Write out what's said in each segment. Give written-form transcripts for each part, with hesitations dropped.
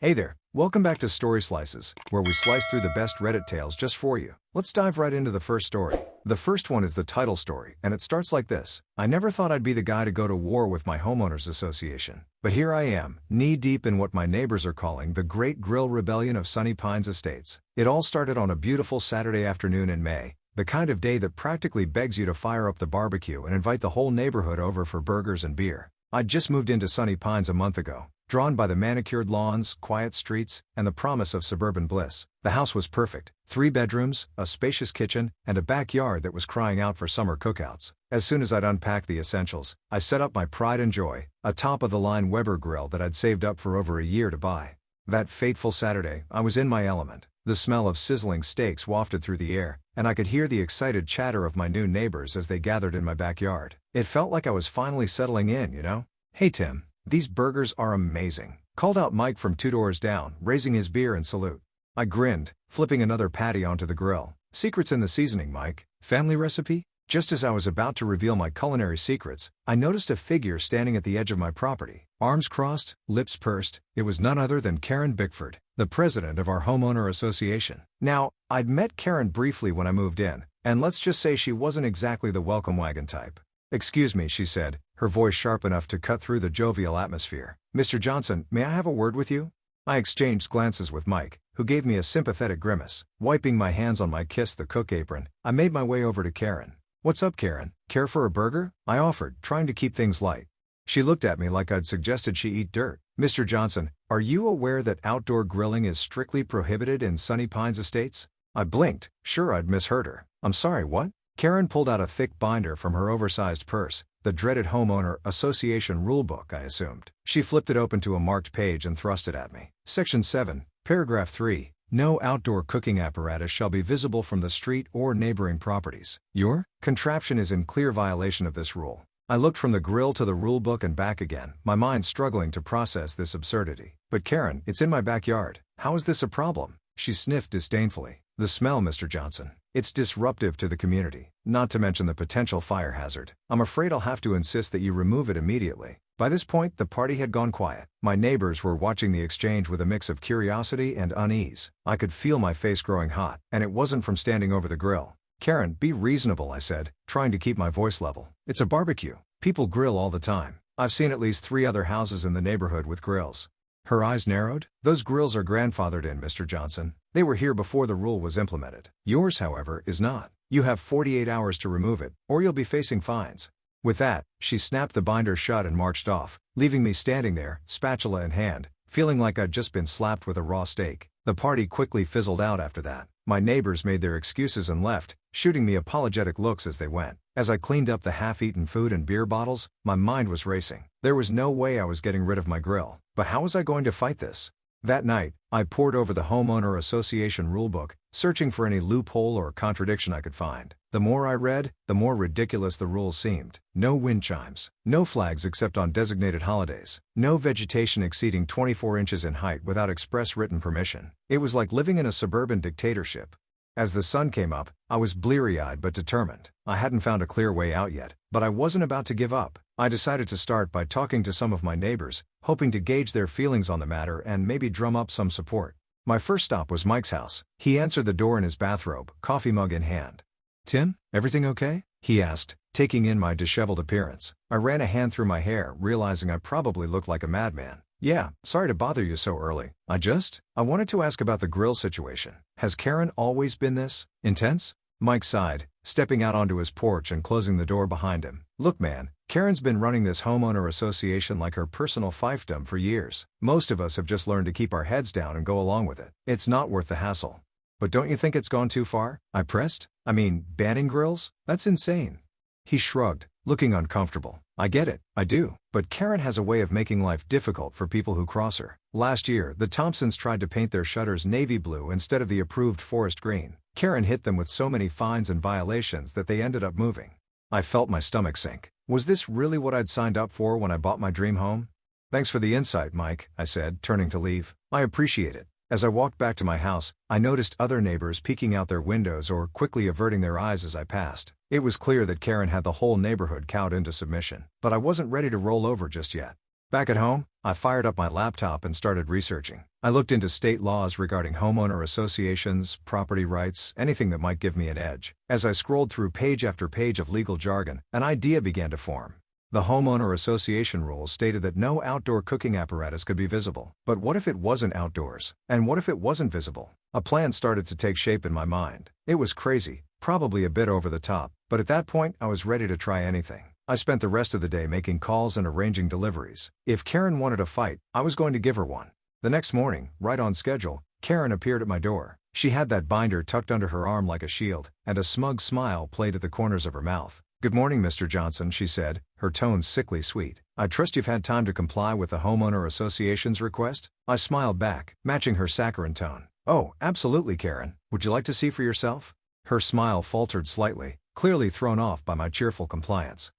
Hey there, welcome back to Story Slices, where we slice through the best Reddit tales just for you. Let's dive right into the first story. The first one is the Tittle story, and it starts like this. I never thought I'd be the guy to go to war with my homeowners association. But here I am, knee-deep in what my neighbors are calling the Great Grill Rebellion of Sunny Pines Estates. It all started on a beautiful Saturday afternoon in May, the kind of day that practically begs you to fire up the barbecue and invite the whole neighborhood over for burgers and beer. I'd just moved into Sunny Pines a month ago, drawn by the manicured lawns, quiet streets, and the promise of suburban bliss. The house was perfect: 3 bedrooms, a spacious kitchen, and a backyard that was crying out for summer cookouts. As soon as I'd unpacked the essentials, I set up my pride and joy, a top-of-the-line Weber grill that I'd saved up for over a year to buy. That fateful Saturday, I was in my element. The smell of sizzling steaks wafted through the air, and I could hear the excited chatter of my new neighbors as they gathered in my backyard. It felt like I was finally settling in, you know? "Hey Tim, these burgers are amazing," called out Mike from 2 doors down, raising his beer in salute. I grinned, flipping another patty onto the grill. "Secrets in the seasoning, Mike. Family recipe?" Just as I was about to reveal my culinary secrets, I noticed a figure standing at the edge of my property. Arms crossed, lips pursed, it was none other than Karen Bickford, the president of our homeowner association. Now, I'd met Karen briefly when I moved in, and let's just say she wasn't exactly the welcome wagon type. "Excuse me," she said, her voice sharp enough to cut through the jovial atmosphere. "Mr. Johnson, may I have a word with you?" I exchanged glances with Mike, who gave me a sympathetic grimace. Wiping my hands on my Kiss the Cook apron, I made my way over to Karen. "What's up, Karen? Care for a burger?" I offered, trying to keep things light. She looked at me like I'd suggested she eat dirt. "Mr. Johnson, are you aware that outdoor grilling is strictly prohibited in Sunny Pines Estates?" I blinked, sure I'd misheard her. "I'm sorry, what?" Karen pulled out a thick binder from her oversized purse, the dreaded homeowner association rulebook, I assumed. She flipped it open to a marked page and thrust it at me. Section 7, Paragraph 3. No outdoor cooking apparatus shall be visible from the street or neighboring properties. Your contraption is in clear violation of this rule. I looked from the grill to the rulebook and back again, my mind struggling to process this absurdity. "But Karen, it's in my backyard. How is this a problem?" She sniffed disdainfully. "The smell, Mr. Johnson. It's disruptive to the community, not to mention the potential fire hazard. I'm afraid I'll have to insist that you remove it immediately." By this point, the party had gone quiet. My neighbors were watching the exchange with a mix of curiosity and unease. I could feel my face growing hot, and it wasn't from standing over the grill. "Karen, be reasonable," I said, trying to keep my voice level. "It's a barbecue. People grill all the time. I've seen at least 3 other houses in the neighborhood with grills." Her eyes narrowed. "Those grills are grandfathered in, Mr. Johnson. They were here before the rule was implemented. Yours, however, is not. You have 48 hours to remove it, or you'll be facing fines." With that, she snapped the binder shut and marched off, leaving me standing there, spatula in hand, feeling like I'd just been slapped with a raw steak. The party quickly fizzled out after that. My neighbors made their excuses and left, shooting me apologetic looks as they went. As I cleaned up the half-eaten food and beer bottles, my mind was racing. There was no way I was getting rid of my grill. But how was I going to fight this? That night, I pored over the homeowner association rulebook, searching for any loophole or contradiction I could find. The more I read, the more ridiculous the rules seemed. No wind chimes, no flags except on designated holidays, no vegetation exceeding 24 inches in height without express written permission. It was like living in a suburban dictatorship. As the sun came up, I was bleary-eyed but determined. I hadn't found a clear way out yet, but I wasn't about to give up. I decided to start by talking to some of my neighbors, hoping to gauge their feelings on the matter and maybe drum up some support. My first stop was Mike's house. He answered the door in his bathrobe, coffee mug in hand. "Tim, everything okay?" he asked, taking in my disheveled appearance. I ran a hand through my hair, realizing I probably looked like a madman. "Yeah, sorry to bother you so early. I wanted to ask about the grill situation. Has Karen always been this intense?" Mike sighed, stepping out onto his porch and closing the door behind him. "Look man, Karen's been running this homeowner association like her personal fiefdom for years. Most of us have just learned to keep our heads down and go along with it. It's not worth the hassle." "But don't you think it's gone too far?" I pressed. "I mean, banning grills? That's insane." He shrugged, looking uncomfortable. "I get it, I do. But Karen has a way of making life difficult for people who cross her. Last year, the Thompsons tried to paint their shutters navy blue instead of the approved forest green. Karen hit them with so many fines and violations that they ended up moving." I felt my stomach sink. Was this really what I'd signed up for when I bought my dream home? "Thanks for the insight, Mike," I said, turning to leave. "I appreciate it." As I walked back to my house, I noticed other neighbors peeking out their windows or quickly averting their eyes as I passed. It was clear that Karen had the whole neighborhood cowed into submission. But I wasn't ready to roll over just yet. Back at home, I fired up my laptop and started researching. I looked into state laws regarding homeowner associations, property rights, anything that might give me an edge. As I scrolled through page after page of legal jargon, an idea began to form. The homeowner association rules stated that no outdoor cooking apparatus could be visible. But what if it wasn't outdoors? And what if it wasn't visible? A plan started to take shape in my mind. It was crazy, probably a bit over the top, but at that point I was ready to try anything. I spent the rest of the day making calls and arranging deliveries. If Karen wanted a fight, I was going to give her one. The next morning, right on schedule, Karen appeared at my door. She had that binder tucked under her arm like a shield, and a smug smile played at the corners of her mouth. "Good morning, Mr. Johnson," she said, her tone sickly sweet. "I trust you've had time to comply with the homeowner association's request?" I smiled back, matching her saccharine tone. "Oh, absolutely, Karen. Would you like to see for yourself?" Her smile faltered slightly, clearly thrown off by my cheerful compliance.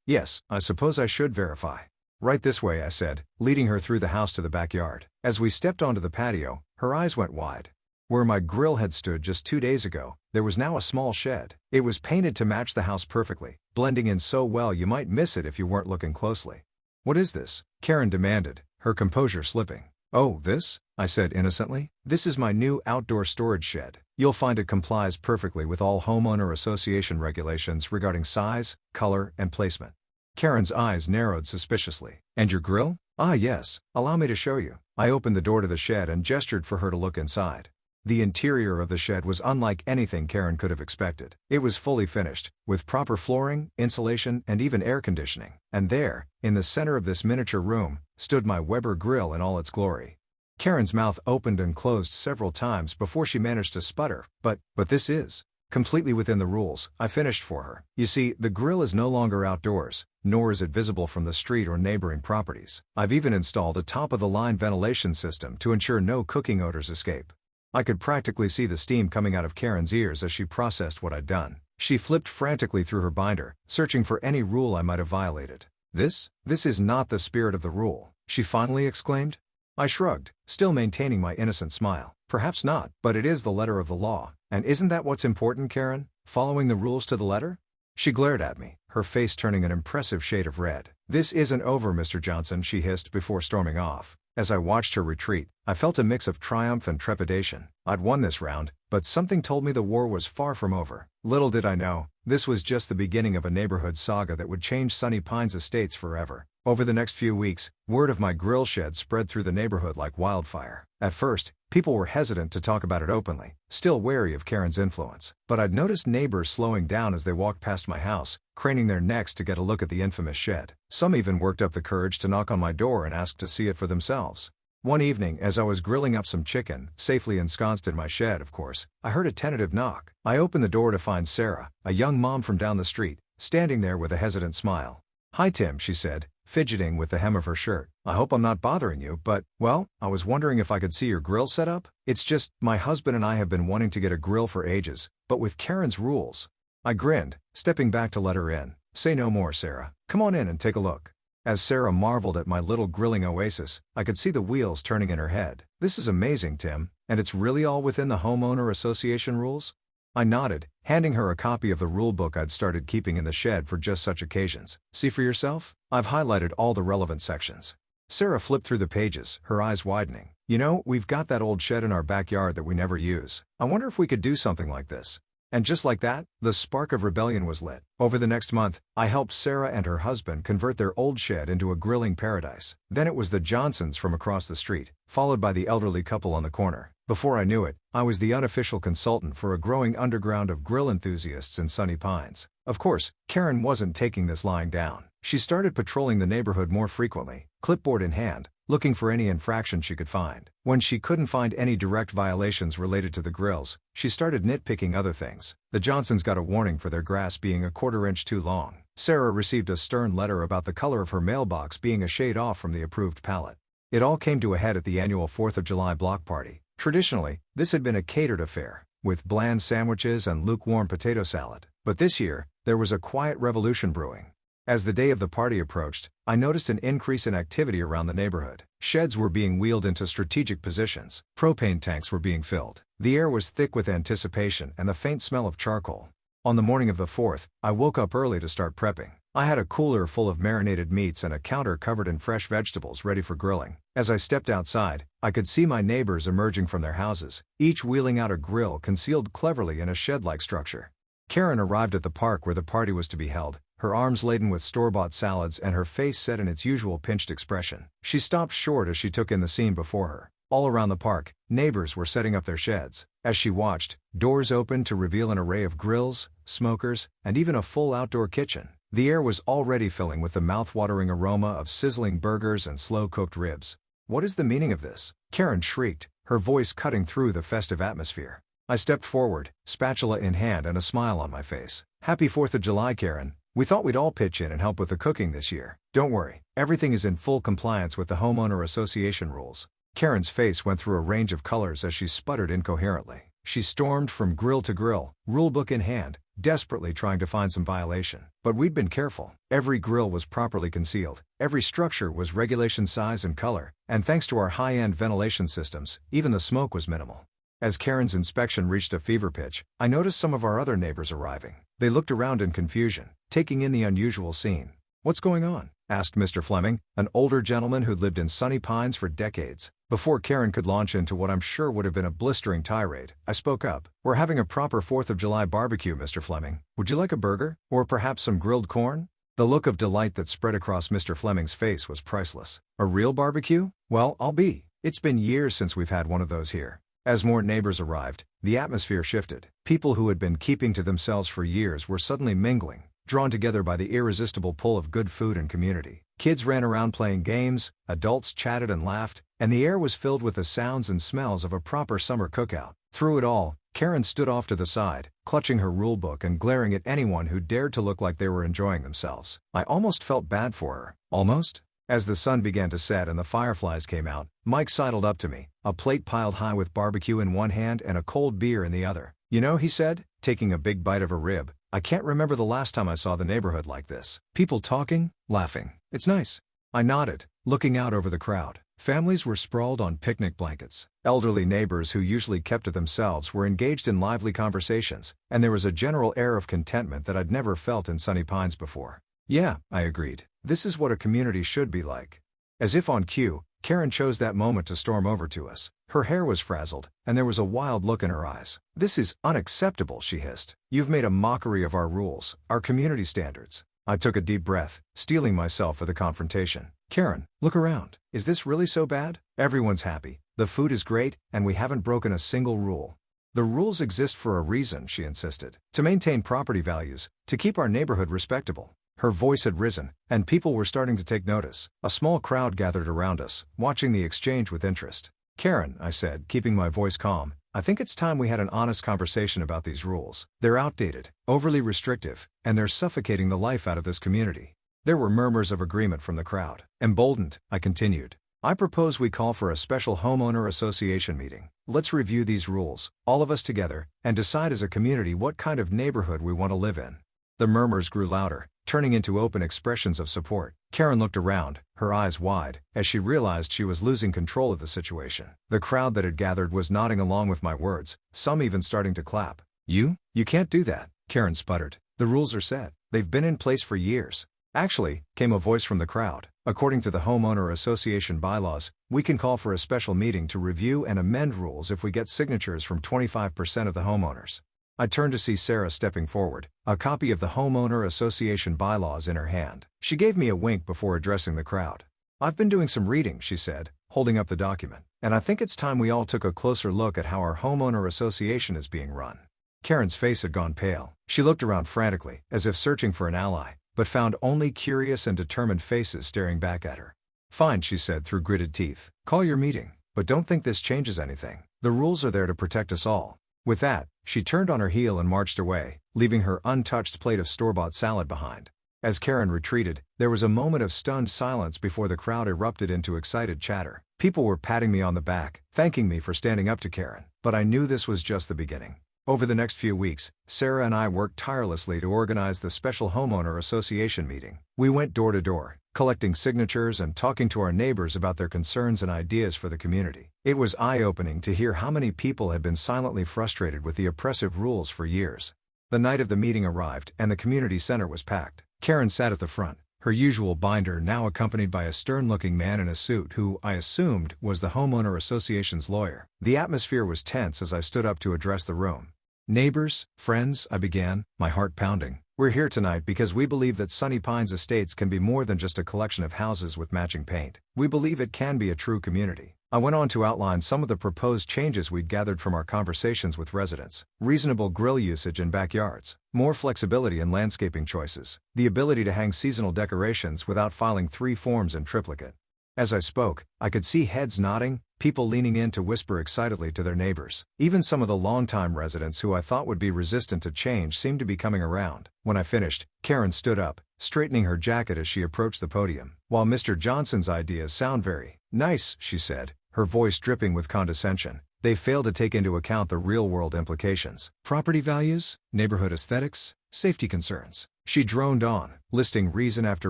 Yes, I suppose I should verify." "Right this way," I said, leading her through the house to the backyard. As we stepped onto the patio, her eyes went wide. Where my grill had stood just 2 days ago, there was now a small shed. It was painted to match the house perfectly, blending in so well you might miss it if you weren't looking closely. "What is this?" Karen demanded, her composure slipping. "Oh, this?" I said innocently. "This is my new outdoor storage shed. You'll find it complies perfectly with all homeowner association regulations regarding size, color, and placement." Karen's eyes narrowed suspiciously. "And your grill?" "Ah, yes. Allow me to show you." I opened the door to the shed and gestured for her to look inside. The interior of the shed was unlike anything Karen could have expected. It was fully finished, with proper flooring, insulation, and even air conditioning. And there, in the center of this miniature room, stood my Weber grill in all its glory. Karen's mouth opened and closed several times before she managed to sputter. But this is completely within the rules," I finished for her. "You see, the grill is no longer outdoors, nor is it visible from the street or neighboring properties. I've even installed a top-of-the-line ventilation system to ensure no cooking odors escape." I could practically see the steam coming out of Karen's ears as she processed what I'd done. She flipped frantically through her binder, searching for any rule I might have violated. This is not the spirit of the rule," she finally exclaimed. I shrugged, still maintaining my innocent smile. "Perhaps not, but it is the letter of the law. And isn't that what's important, Karen? Following the rules to the letter?" She glared at me, her face turning an impressive shade of red. "This isn't over, Mr. Johnson," she hissed before storming off. As I watched her retreat, I felt a mix of triumph and trepidation. I'd won this round, but something told me the war was far from over. Little did I know, this was just the beginning of a neighborhood saga that would change Sunny Pines Estates forever. Over the next few weeks, word of my grill shed spread through the neighborhood like wildfire. At first, people were hesitant to talk about it openly, still wary of Karen's influence. But I'd noticed neighbors slowing down as they walked past my house, craning their necks to get a look at the infamous shed. Some even worked up the courage to knock on my door and ask to see it for themselves. One evening, as I was grilling up some chicken, safely ensconced in my shed of course, I heard a tentative knock. I opened the door to find Sarah, a young mom from down the street, standing there with a hesitant smile. "Hi Tim," she said, fidgeting with the hem of her shirt. "I hope I'm not bothering you, but, well, I was wondering if I could see your grill set up? It's just, my husband and I have been wanting to get a grill for ages, but with Karen's rules." I grinned, stepping back to let her in. "Say no more, Sarah. Come on in and take a look." As Sarah marveled at my little grilling oasis, I could see the wheels turning in her head. "This is amazing, Tim, and it's really all within the homeowner association rules?" I nodded, handing her a copy of the rule book I'd started keeping in the shed for just such occasions. "See for yourself? I've highlighted all the relevant sections." Sarah flipped through the pages, her eyes widening. "You know, we've got that old shed in our backyard that we never use. I wonder if we could do something like this." And just like that, the spark of rebellion was lit. Over the next month, I helped Sarah and her husband convert their old shed into a grilling paradise. Then it was the Johnsons from across the street, followed by the elderly couple on the corner. Before I knew it, I was the unofficial consultant for a growing underground of grill enthusiasts in Sunny Pines. Of course, Karen wasn't taking this lying down. She started patrolling the neighborhood more frequently, clipboard in hand, looking for any infraction she could find. When she couldn't find any direct violations related to the grills, she started nitpicking other things. The Johnsons got a warning for their grass being a quarter-inch too long. Sarah received a stern letter about the color of her mailbox being a shade off from the approved palette. It all came to a head at the annual 4th of July block party. Traditionally, this had been a catered affair, with bland sandwiches and lukewarm potato salad. But this year, there was a quiet revolution brewing. As the day of the party approached, I noticed an increase in activity around the neighborhood. Sheds were being wheeled into strategic positions. Propane tanks were being filled. The air was thick with anticipation and the faint smell of charcoal. On the morning of the 4th, I woke up early to start prepping. I had a cooler full of marinated meats and a counter covered in fresh vegetables ready for grilling. As I stepped outside, I could see my neighbors emerging from their houses, each wheeling out a grill concealed cleverly in a shed-like structure. Karen arrived at the park where the party was to be held, her arms laden with store-bought salads and her face set in its usual pinched expression. She stopped short as she took in the scene before her. All around the park, neighbors were setting up their sheds. As she watched, doors opened to reveal an array of grills, smokers, and even a full outdoor kitchen. The air was already filling with the mouth-watering aroma of sizzling burgers and slow-cooked ribs. "What is the meaning of this?" Karen shrieked, her voice cutting through the festive atmosphere. I stepped forward, spatula in hand and a smile on my face. "Happy 4th of July, Karen. We thought we'd all pitch in and help with the cooking this year. Don't worry, everything is in full compliance with the homeowner association rules." Karen's face went through a range of colors as she sputtered incoherently. She stormed from grill to grill, rulebook in hand, desperately trying to find some violation. But we'd been careful. Every grill was properly concealed, every structure was regulation size and color, and thanks to our high-end ventilation systems, even the smoke was minimal. As Karen's inspection reached a fever pitch, I noticed some of our other neighbors arriving. They looked around in confusion, taking in the unusual scene. "What's going on?" asked Mr. Fleming, an older gentleman who'd lived in Sunny Pines for decades. Before Karen could launch into what I'm sure would have been a blistering tirade, I spoke up. "We're having a proper 4th of July barbecue, Mr. Fleming. Would you like a burger? Or perhaps some grilled corn?" The look of delight that spread across Mr. Fleming's face was priceless. "A real barbecue? Well, I'll be. It's been years since we've had one of those here." As more neighbors arrived, the atmosphere shifted. People who had been keeping to themselves for years were suddenly mingling, drawn together by the irresistible pull of good food and community. Kids ran around playing games, adults chatted and laughed, and the air was filled with the sounds and smells of a proper summer cookout. Through it all, Karen stood off to the side, clutching her rulebook and glaring at anyone who dared to look like they were enjoying themselves. I almost felt bad for her. Almost? As the sun began to set and the fireflies came out, Mike sidled up to me, a plate piled high with barbecue in one hand and a cold beer in the other. "You know," he said, taking a big bite of a rib, "I can't remember the last time I saw the neighborhood like this. People talking, laughing. It's nice." I nodded, looking out over the crowd. Families were sprawled on picnic blankets. Elderly neighbors who usually kept to themselves were engaged in lively conversations, and there was a general air of contentment that I'd never felt in Sunny Pines before. "Yeah," I agreed. "This is what a community should be like." As if on cue, Karen chose that moment to storm over to us. Her hair was frazzled, and there was a wild look in her eyes. "This is unacceptable," she hissed. "You've made a mockery of our rules, our community standards." I took a deep breath, steeling myself for the confrontation. "Karen, look around. Is this really so bad? Everyone's happy, the food is great, and we haven't broken a single rule." "The rules exist for a reason," she insisted. "To maintain property values, to keep our neighborhood respectable." Her voice had risen, and people were starting to take notice. A small crowd gathered around us, watching the exchange with interest. "Karen," I said, keeping my voice calm, "I think it's time we had an honest conversation about these rules. They're outdated, overly restrictive, and they're suffocating the life out of this community." There were murmurs of agreement from the crowd. Emboldened, I continued. "I propose we call for a special homeowner association meeting. Let's review these rules, all of us together, and decide as a community what kind of neighborhood we want to live in." The murmurs grew louder, turning into open expressions of support. Karen looked around, her eyes wide, as she realized she was losing control of the situation. The crowd that had gathered was nodding along with my words, some even starting to clap. You can't do that," Karen sputtered. "The rules are set. They've been in place for years." "Actually," came a voice from the crowd, "according to the homeowner association bylaws, we can call for a special meeting to review and amend rules if we get signatures from 25% of the homeowners." I turned to see Sarah stepping forward, a copy of the homeowner association bylaws in her hand. She gave me a wink before addressing the crowd. "I've been doing some reading," she said, holding up the document, "and I think it's time we all took a closer look at how our homeowner association is being run." Karen's face had gone pale. She looked around frantically, as if searching for an ally, but found only curious and determined faces staring back at her. "Fine," she said through gritted teeth. "Call your meeting, but don't think this changes anything. The rules are there to protect us all." With that, she turned on her heel and marched away, leaving her untouched plate of store-bought salad behind. As Karen retreated, there was a moment of stunned silence before the crowd erupted into excited chatter. People were patting me on the back, thanking me for standing up to Karen, but I knew this was just the beginning. Over the next few weeks, Sarah and I worked tirelessly to organize the special homeowner association meeting. We went door to door, collecting signatures and talking to our neighbors about their concerns and ideas for the community. It was eye-opening to hear how many people had been silently frustrated with the oppressive rules for years. The night of the meeting arrived and the community center was packed. Karen sat at the front, her usual binder now accompanied by a stern-looking man in a suit who, I assumed, was the homeowner association's lawyer. The atmosphere was tense as I stood up to address the room. "Neighbors, friends," I began, my heart pounding. "We're here tonight because we believe that Sunny Pines Estates can be more than just a collection of houses with matching paint. We believe it can be a true community." I went on to outline some of the proposed changes we'd gathered from our conversations with residents. Reasonable grill usage in backyards, more flexibility in landscaping choices, the ability to hang seasonal decorations without filing 3 forms in triplicate. As I spoke, I could see heads nodding, people leaning in to whisper excitedly to their neighbors. Even some of the longtime residents who I thought would be resistant to change seemed to be coming around. When I finished, Karen stood up, straightening her jacket as she approached the podium. "While Mr. Johnson's ideas sound very nice," she said, her voice dripping with condescension, "they fail to take into account the real-world implications. Property values, neighborhood aesthetics, safety concerns." She droned on, listing reason after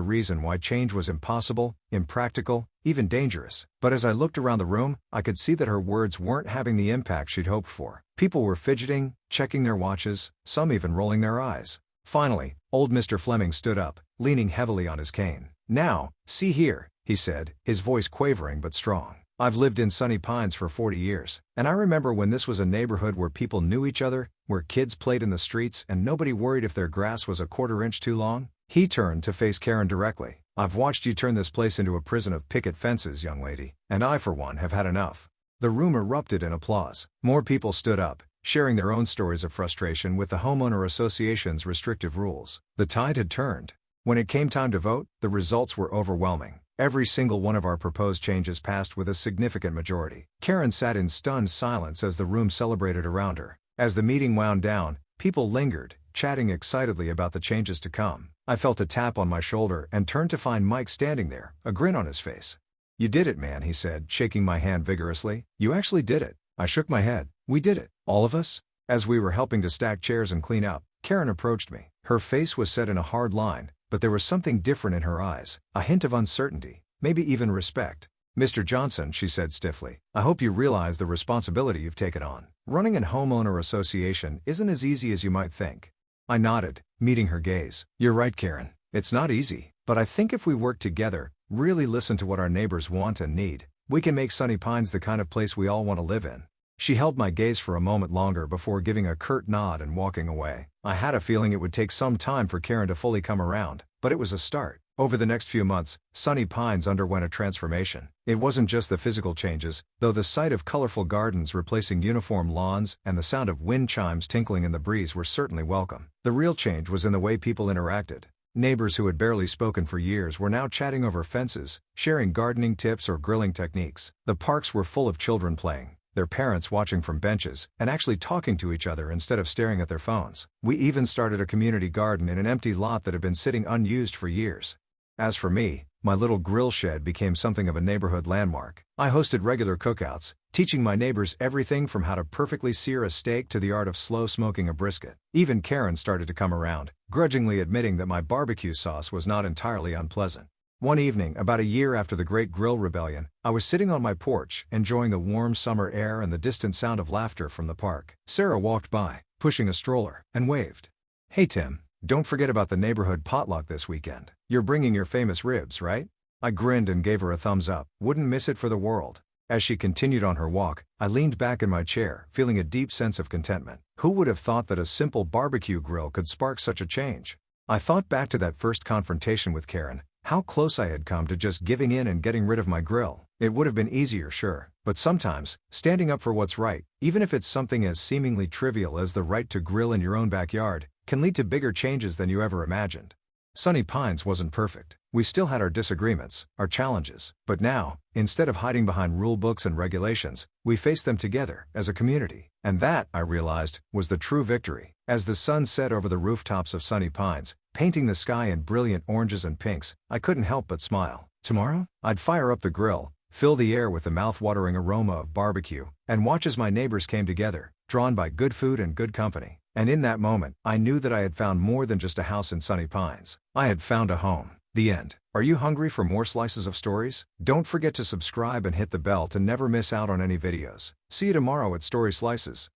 reason why change was impossible, impractical, even dangerous. But as I looked around the room, I could see that her words weren't having the impact she'd hoped for. People were fidgeting, checking their watches, some even rolling their eyes. Finally, old Mr. Fleming stood up, leaning heavily on his cane. "Now, see here," he said, his voice quavering but strong. "I've lived in Sunny Pines for 40 years, and I remember when this was a neighborhood where people knew each other, where kids played in the streets and nobody worried if their grass was a quarter inch too long." He turned to face Karen directly. "I've watched you turn this place into a prison of picket fences, young lady, and I for one have had enough." The room erupted in applause. More people stood up, sharing their own stories of frustration with the homeowner association's restrictive rules. The tide had turned. When it came time to vote, the results were overwhelming. Every single one of our proposed changes passed with a significant majority. Karen sat in stunned silence as the room celebrated around her. As the meeting wound down, people lingered, chatting excitedly about the changes to come. I felt a tap on my shoulder and turned to find Mike standing there, a grin on his face. "You did it, man," he said, shaking my hand vigorously. "You actually did it." I shook my head. "We did it. All of us?" As we were helping to stack chairs and clean up, Karen approached me. Her face was set in a hard line, but there was something different in her eyes, a hint of uncertainty, maybe even respect. "Mr. Johnson," she said stiffly, "I hope you realize the responsibility you've taken on. Running an homeowner association isn't as easy as you might think." I nodded, meeting her gaze. "You're right, Karen. It's not easy, but I think if we work together, really listen to what our neighbors want and need, we can make Sunny Pines the kind of place we all want to live in." She held my gaze for a moment longer before giving a curt nod and walking away. I had a feeling it would take some time for Karen to fully come around, but it was a start. Over the next few months, Sunny Pines underwent a transformation. It wasn't just the physical changes, though the sight of colorful gardens replacing uniform lawns and the sound of wind chimes tinkling in the breeze were certainly welcome. The real change was in the way people interacted. Neighbors who had barely spoken for years were now chatting over fences, sharing gardening tips or grilling techniques. The parks were full of children playing, their parents watching from benches, and actually talking to each other instead of staring at their phones. We even started a community garden in an empty lot that had been sitting unused for years. As for me, my little grill shed became something of a neighborhood landmark. I hosted regular cookouts, teaching my neighbors everything from how to perfectly sear a steak to the art of slow smoking a brisket. Even Karen started to come around, grudgingly admitting that my barbecue sauce was not entirely unpleasant. One evening, about a year after the Great Grill Rebellion, I was sitting on my porch, enjoying the warm summer air and the distant sound of laughter from the park. Sarah walked by, pushing a stroller, and waved. "Hey Tim, don't forget about the neighborhood potluck this weekend. You're bringing your famous ribs, right?" I grinned and gave her a thumbs up. Wouldn't miss it for the world. As she continued on her walk, I leaned back in my chair, feeling a deep sense of contentment. Who would have thought that a simple barbecue grill could spark such a change? I thought back to that first confrontation with Karen, how close I had come to just giving in and getting rid of my grill. It would have been easier, sure, but sometimes, standing up for what's right, even if it's something as seemingly trivial as the right to grill in your own backyard, can lead to bigger changes than you ever imagined. Sunny Pines wasn't perfect. We still had our disagreements, our challenges, but now, instead of hiding behind rule books and regulations, we faced them together, as a community. And that, I realized, was the true victory. As the sun set over the rooftops of Sunny Pines, painting the sky in brilliant oranges and pinks, I couldn't help but smile. Tomorrow, I'd fire up the grill, fill the air with the mouth-watering aroma of barbecue, and watch as my neighbors came together, drawn by good food and good company. And in that moment, I knew that I had found more than just a house in Sunny Pines. I had found a home. The end. Are you hungry for more slices of stories? Don't forget to subscribe and hit the bell to never miss out on any videos. See you tomorrow at Story Slices.